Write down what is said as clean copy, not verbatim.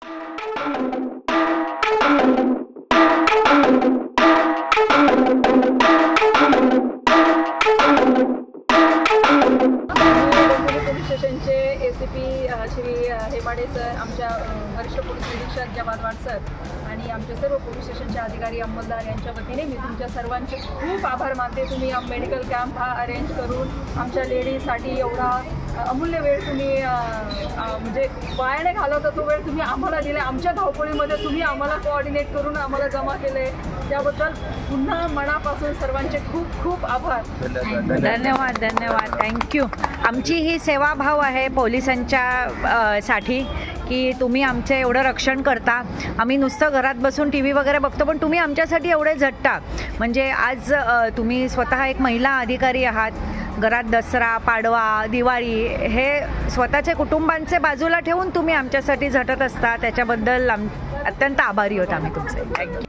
Police स्टेशनचे ACP Shri Hemade sir, आमच्या वरिष्ठ पोलीस निरीक्षक जवादवाड सर आणि आमचे सर्व पोलीस स्टेशनचे अधिकारी अंमलदार यांच्या वतीने मी तुमच्या सर्वांचे खूप आभार मानते। तुम्ही मेडिकल कॅम्प हा अरेंज करून आमच्या लेडीजसाठी एवढा अमूल्य वेळ तुम्ही म्हणजे वायाने घालवता तो वेळ तुम्ही आम्हाला दिला। आमच्या धावपळीमध्ये तुम्ही आम्हाला कोऑर्डिनेट करून आम्हाला जमा केले, त्याबद्दल पुन्हा मनापासून सर्वांचे खूप खूप आभार। धन्यवाद धन्यवाद, थँक्यू। आमची ही सेवाभाव आहे पोलिसांच्या साठी की तुम्ही आमचे एवढं रक्षण करता। आम्ही नुसतं घरात बसून TV वगैरे बघतो, पण तुम्ही आमच्यासाठी एवढे झटता। म्हणजे आज तुम्ही स्वतः एक महिला अधिकारी आहात, घरात दसरा, पाडवा, दिवाळी हे स्वतःचे कुटुंबांचे बाजूला ठेवून तुम्ही आमच्यासाठी झटत असता, त्याच्याबद्दल अत्यंत आभारी आहोत आम्ही तुमचे। थँक्यू।